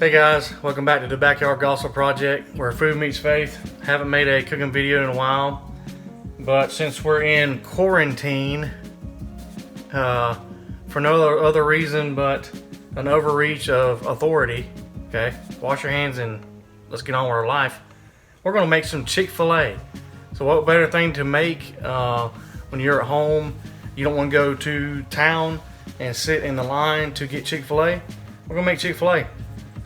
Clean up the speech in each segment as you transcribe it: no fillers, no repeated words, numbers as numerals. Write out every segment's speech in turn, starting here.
Hey guys, welcome back to the Backyard Gossip Project, where food meets faith. Haven't made a cooking video in a while, but since we're in quarantine, for no other reason but an overreach of authority, okay, wash your hands and let's get on with our life, we're going to make some Chick-fil-A. So what better thing to make when you're at home, you don't want to go to town and sit in the line to get Chick-fil-A. We're going to make Chick-fil-A.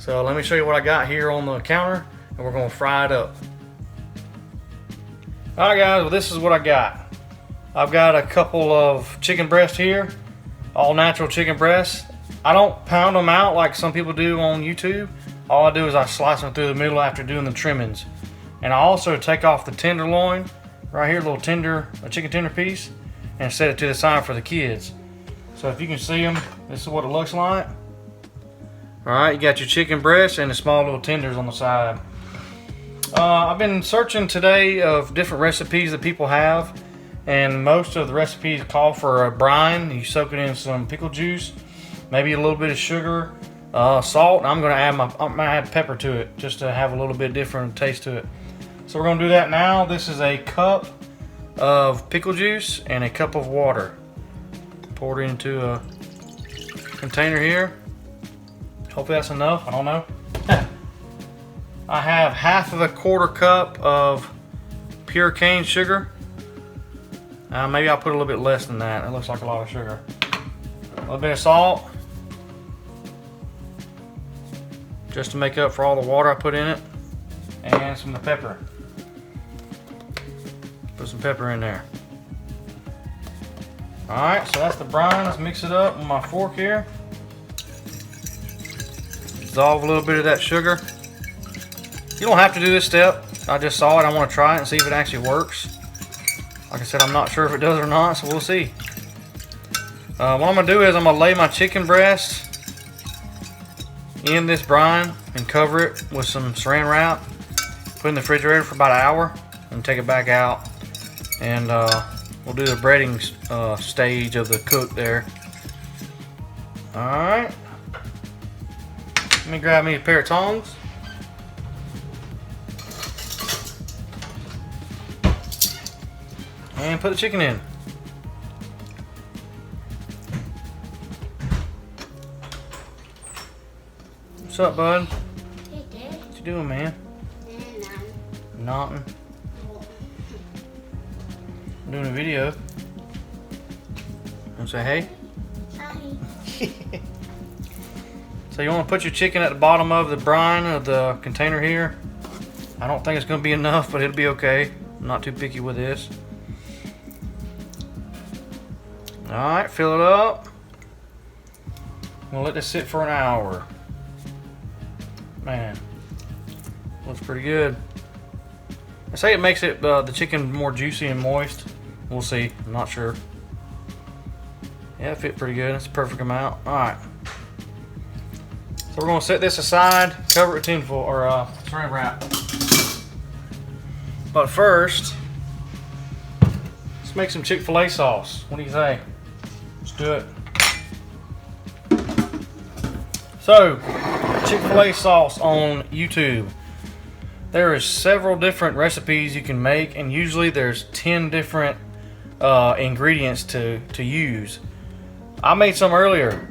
So let me show you what I got here on the counter, and we're going to fry it up. Alright guys, well this is what I got. I've got a couple of chicken breasts here, all natural chicken breasts. I don't pound them out like some people do on YouTube. All I do is I slice them through the middle after doing the trimmings. And I also take off the tenderloin, right here, a chicken tender piece, and set it to the side for the kids. So if you can see them, this is what it looks like. Alright, you got your chicken breasts and the small little tenders on the side. I've been searching today of different recipes that people have, and most of the recipes call for a brine. You soak it in some pickle juice, maybe a little bit of sugar, salt. I'm going to add pepper to it just to have a little bit different taste to it. So we're going to do that now. This is a cup of pickle juice and a cup of water. Pour it into a container here. Hopefully that's enough, I don't know. I have half of a quarter cup of pure cane sugar. Maybe I'll put a little bit less than that. It looks like a lot of sugar. A little bit of salt, just to make up for all the water I put in it. And some of the pepper. Put some pepper in there. Alright, so that's the brine. Let's mix it up with my fork here. Dissolve a little bit of that sugar. You don't have to do this step. I just saw it. I want to try it and see if it actually works. Like I said, I'm not sure if it does or not, so we'll see. What I'm going to do is I'm going to lay my chicken breast in this brine and cover it with some saran wrap. Put it in the refrigerator for about an hour and take it back out. And we'll do the breading stage of the cook there. Alright. Let me grab me a pair of tongs. And put the chicken in. What's up, bud? Hey, Dad. What you doing, man? Nothing. I'm doing a video. Want to say hey? Hi. So you want to put your chicken at the bottom of the brine of the container here. I don't think it's going to be enough, but it'll be okay. I'm not too picky with this. Alright, fill it up. We'll let this sit for an hour. Man, looks pretty good. I say it makes it the chicken more juicy and moist. We'll see. I'm not sure. Yeah, it fit pretty good. It's the perfect amount. Alright. So we're going to set this aside, cover it with tinfoil or saran wrap. But first, let's make some Chick-fil-A sauce. What do you say? Let's do it. So, Chick-fil-A sauce on YouTube. There is several different recipes you can make, and usually there's 10 different ingredients to use. I made some earlier.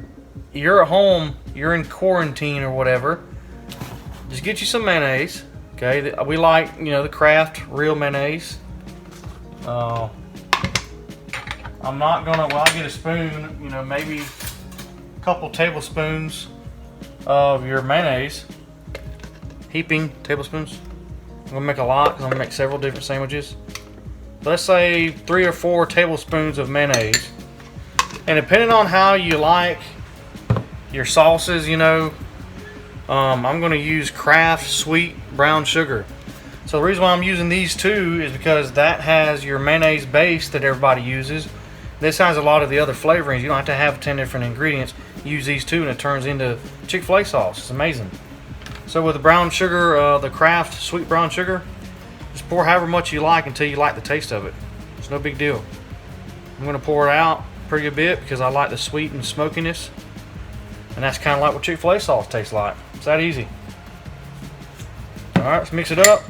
You're at home, you're in quarantine or whatever, just get you some mayonnaise. Okay, we like, you know, the Kraft real mayonnaise. I'm not gonna, well, I'll get a spoon, you know, maybe a couple tablespoons of your mayonnaise. Heaping tablespoons. I'm gonna make a lot because I'm gonna make several different sandwiches. Let's say 3 or 4 tablespoons of mayonnaise. And depending on how you like your sauces, you know, I'm going to use Kraft sweet brown sugar. So the reason why I'm using these two is because that has your mayonnaise base that everybody uses. This has a lot of the other flavorings. You don't have to have 10 different ingredients. Use these two and it turns into Chick-fil-A sauce. It's amazing. So with the brown sugar, the Kraft sweet brown sugar, just pour however much you like until you like the taste of it. It's no big deal. I'm going to pour it out pretty good bit because I like the sweet and smokiness. And that's kind of like what Chick-fil-A sauce tastes like. It's that easy. All right, let's mix it up.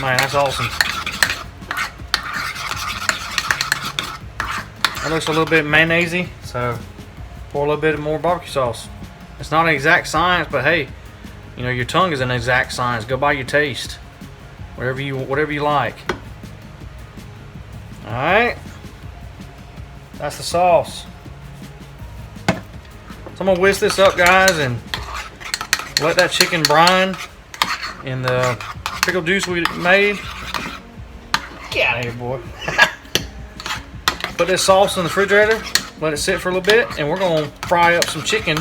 Man, that's awesome. That looks a little bit mayonnaise-y, so pour a little bit more barbecue sauce. It's not an exact science, but hey, you know, your tongue is an exact science. Go by your taste, whatever you like. All right, that's the sauce. So I'm gonna whisk this up, guys, and let that chicken brine in the pickle juice we made. Get out of here, boy. Put this sauce in the refrigerator, let it sit for a little bit, and we're gonna fry up some chicken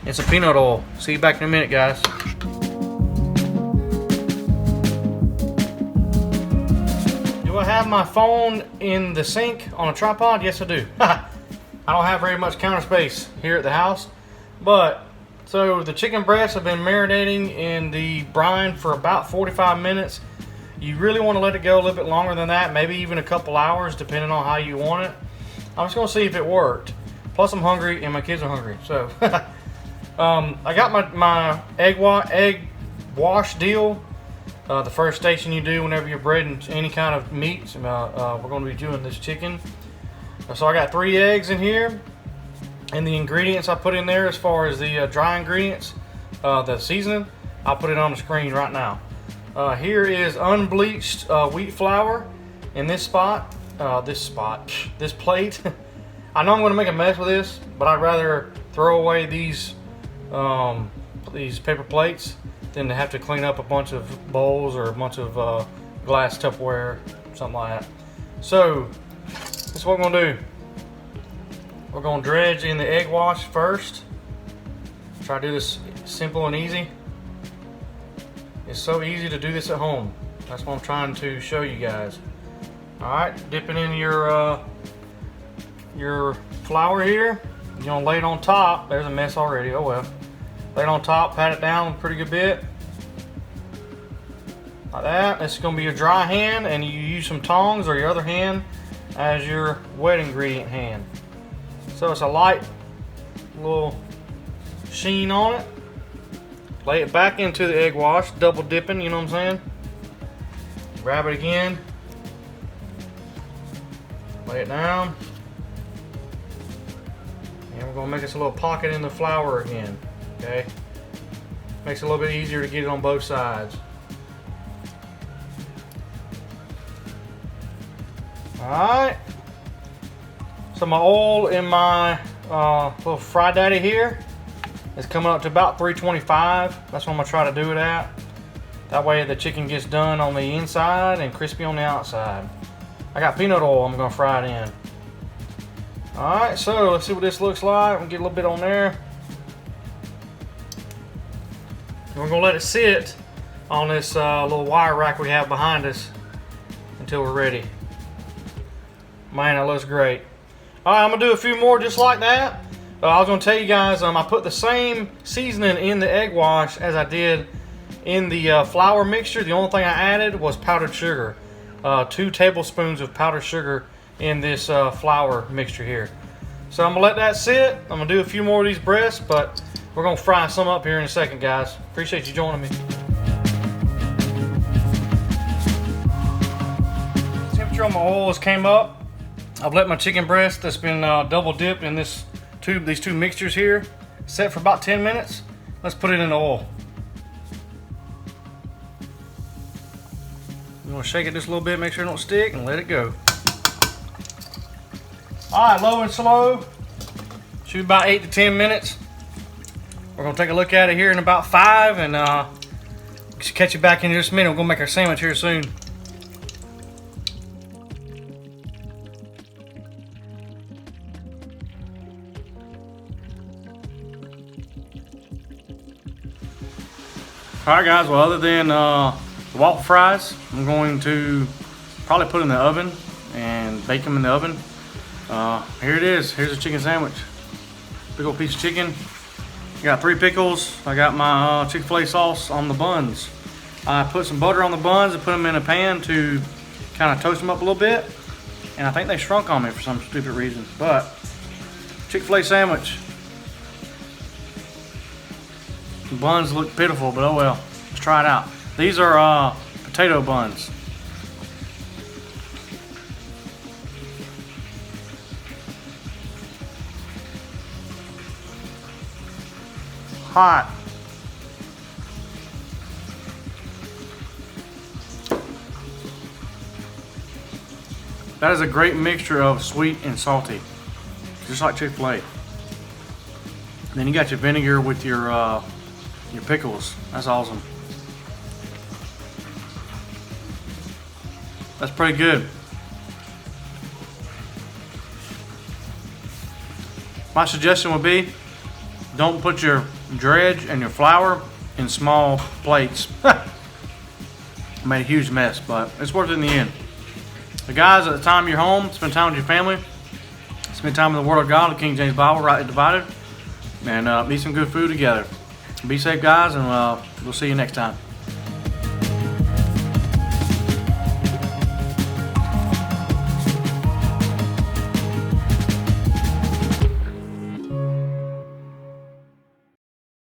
in some peanut oil. See you back in a minute, guys. Do I have my phone in the sink on a tripod? Yes, I do. I don't have very much counter space here at the house, but so the chicken breasts have been marinating in the brine for about 45 minutes. You really want to let it go a little bit longer than that, maybe even a couple hours, depending on how you want it. I'm just going to see if it worked. Plus, I'm hungry and my kids are hungry. So, I got my egg wash deal. The first station you do whenever you're breading any kind of meat. We're going to be doing this chicken. So I got 3 eggs in here. And the ingredients I put in there, as far as the dry ingredients, the seasoning, I'll put it on the screen right now. Here is unbleached wheat flour in this spot, this plate. I know I'm going to make a mess with this, but I'd rather throw away these paper plates than to have to clean up a bunch of bowls or a bunch of glass Tupperware, something like that. So this is what we're going to do. We're going to dredge in the egg wash first. Try to do this simple and easy. It's so easy to do this at home. That's what I'm trying to show you guys. Alright, dipping in your flour here. You're gonna lay it on top. There's a mess already, oh well. Lay it on top, pat it down a pretty good bit. Like that. This is gonna be your dry hand, and you use some tongs or your other hand as your wet ingredient hand. So it's a light little sheen on it. Lay it back into the egg wash, double dipping, you know what I'm saying? Grab it again. Lay it down. And we're gonna make us a little pocket in the flour again, okay? Makes it a little bit easier to get it on both sides. All right. So my oil in my little Fry Daddy here is coming up to about 325. That's what I'm gonna try to do it at. That way the chicken gets done on the inside and crispy on the outside. I got peanut oil I'm gonna fry it in. All right, so let's see what this looks like. We'll get a little bit on there. And we're gonna let it sit on this little wire rack we have behind us until we're ready. Man, that looks great. All right, I'm gonna do a few more just like that. I was gonna tell you guys, I put the same seasoning in the egg wash as I did in the flour mixture. The only thing I added was powdered sugar. 2 tablespoons of powdered sugar in this flour mixture here. So I'm gonna let that sit. I'm gonna do a few more of these breasts, but we're gonna fry some up here in a second, guys. Appreciate you joining me. The temperature on my oil has came up. I've let my chicken breast that's been double dipped in these two mixtures here set for about 10 minutes. Let's put it in the oil. You want to shake it just a little bit, make sure it don't stick, and let it go. All right, low and slow. Shoot about 8 to 10 minutes. We're gonna take a look at it here in about 5, and catch you back in just a minute. We're gonna make our sandwich here soon. All right, guys. Well, other than the waffle fries, I'm going to probably put in the oven and bake them in the oven. Here it is. Here's a chicken sandwich. Big old piece of chicken. I got 3 pickles. I got my Chick-fil-A sauce on the buns. I put some butter on the buns and put them in a pan to kind of toast them up a little bit. And I think they shrunk on me for some stupid reason. But Chick-fil-A sandwich. The buns look pitiful, but oh well. Let's try it out. These are potato buns. Hot. That is a great mixture of sweet and salty, just like Chick-fil-A. Then you got your vinegar with your pickles. That's awesome. That's pretty good. My suggestion would be, don't put your dredge and your flour in small plates. Made a huge mess, but it's worth it in the end. So guys, at the time you're home, spend time with your family. Spend time in the Word of God, the King James Bible, rightly divided. And eat some good food together. Be safe, guys, and we'll see you next time.